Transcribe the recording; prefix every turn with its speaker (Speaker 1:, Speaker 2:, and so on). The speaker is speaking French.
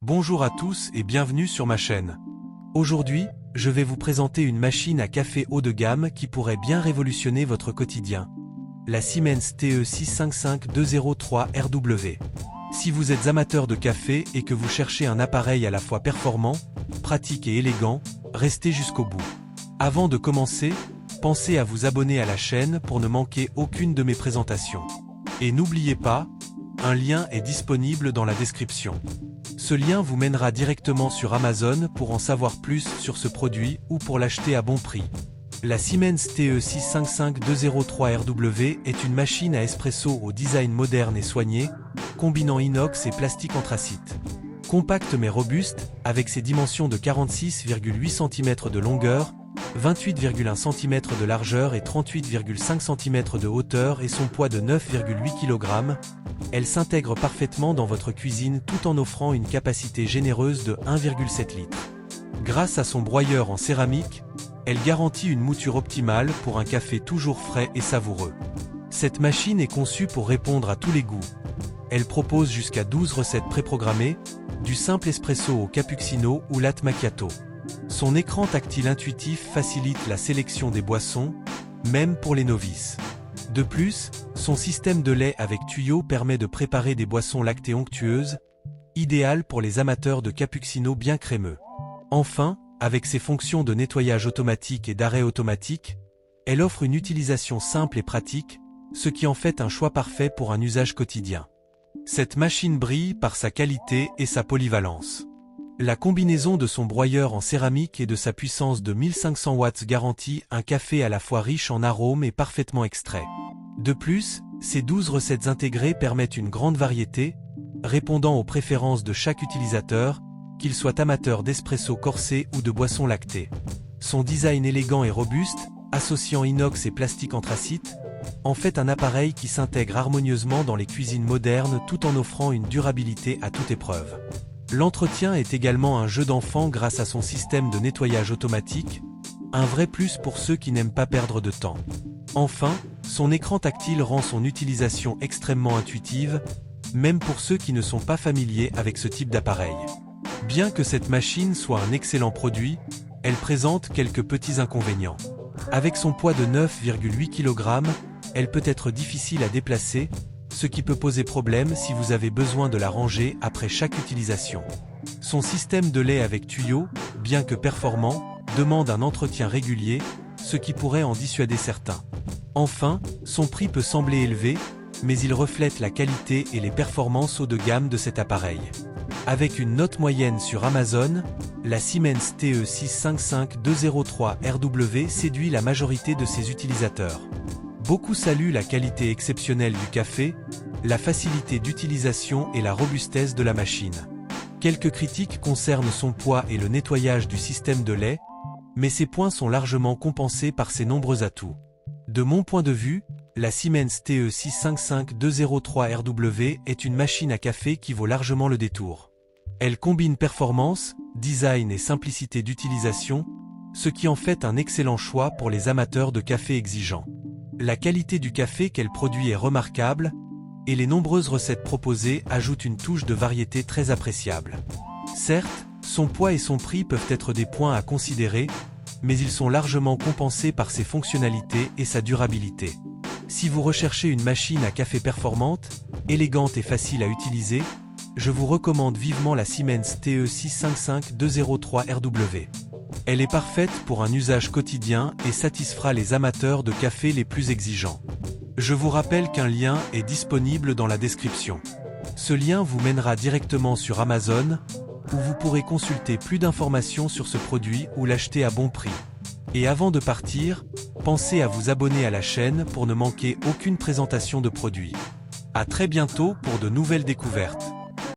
Speaker 1: Bonjour à tous et bienvenue sur ma chaîne. Aujourd'hui, je vais vous présenter une machine à café haut de gamme qui pourrait bien révolutionner votre quotidien. La Siemens TE655-203RW. Si vous êtes amateur de café et que vous cherchez un appareil à la fois performant, pratique et élégant, restez jusqu'au bout. Avant de commencer, pensez à vous abonner à la chaîne pour ne manquer aucune de mes présentations. Et n'oubliez pas, un lien est disponible dans la description. Ce lien vous mènera directement sur Amazon pour en savoir plus sur ce produit ou pour l'acheter à bon prix. La Siemens TE655-203RW est une machine à espresso au design moderne et soigné, combinant inox et plastique anthracite. Compacte mais robuste, avec ses dimensions de 46,8 cm de longueur, 28,1 cm de largeur et 38,5 cm de hauteur et son poids de 9,8 kg, elle s'intègre parfaitement dans votre cuisine tout en offrant une capacité généreuse de 1,7 litres. Grâce à son broyeur en céramique, elle garantit une mouture optimale pour un café toujours frais et savoureux. Cette machine est conçue pour répondre à tous les goûts. Elle propose jusqu'à 12 recettes préprogrammées, du simple espresso au cappuccino ou latte macchiato. Son écran tactile intuitif facilite la sélection des boissons, même pour les novices. De plus, son système de lait avec tuyau permet de préparer des boissons lactées onctueuses, idéales pour les amateurs de cappuccino bien crémeux. Enfin, avec ses fonctions de nettoyage automatique et d'arrêt automatique, elle offre une utilisation simple et pratique, ce qui en fait un choix parfait pour un usage quotidien. Cette machine brille par sa qualité et sa polyvalence. La combinaison de son broyeur en céramique et de sa puissance de 1500 watts garantit un café à la fois riche en arômes et parfaitement extrait. De plus, ces 12 recettes intégrées permettent une grande variété, répondant aux préférences de chaque utilisateur, qu'il soit amateur d'espresso corsé ou de boissons lactées. Son design élégant et robuste, associant inox et plastique anthracite, en fait un appareil qui s'intègre harmonieusement dans les cuisines modernes tout en offrant une durabilité à toute épreuve. L'entretien est également un jeu d'enfant grâce à son système de nettoyage automatique, un vrai plus pour ceux qui n'aiment pas perdre de temps. Enfin, son écran tactile rend son utilisation extrêmement intuitive, même pour ceux qui ne sont pas familiers avec ce type d'appareil. Bien que cette machine soit un excellent produit, elle présente quelques petits inconvénients. Avec son poids de 9,8 kg, elle peut être difficile à déplacer, ce qui peut poser problème si vous avez besoin de la ranger après chaque utilisation. Son système de lait avec tuyau, bien que performant, demande un entretien régulier, ce qui pourrait en dissuader certains. Enfin, son prix peut sembler élevé, mais il reflète la qualité et les performances haut de gamme de cet appareil. Avec une note moyenne sur Amazon, la Siemens TE655-203RW séduit la majorité de ses utilisateurs. Beaucoup saluent la qualité exceptionnelle du café, la facilité d'utilisation et la robustesse de la machine. Quelques critiques concernent son poids et le nettoyage du système de lait, mais ces points sont largement compensés par ses nombreux atouts. De mon point de vue, la Siemens TE655-203RW est une machine à café qui vaut largement le détour. Elle combine performance, design et simplicité d'utilisation, ce qui en fait un excellent choix pour les amateurs de café exigeants. La qualité du café qu'elle produit est remarquable, et les nombreuses recettes proposées ajoutent une touche de variété très appréciable. Certes, son poids et son prix peuvent être des points à considérer, mais ils sont largement compensés par ses fonctionnalités et sa durabilité. Si vous recherchez une machine à café performante, élégante et facile à utiliser, je vous recommande vivement la Siemens TE655-203RW. Elle est parfaite pour un usage quotidien et satisfera les amateurs de café les plus exigeants. Je vous rappelle qu'un lien est disponible dans la description. Ce lien vous mènera directement sur Amazon, où vous pourrez consulter plus d'informations sur ce produit ou l'acheter à bon prix. Et avant de partir, pensez à vous abonner à la chaîne pour ne manquer aucune présentation de produit. À très bientôt pour de nouvelles découvertes.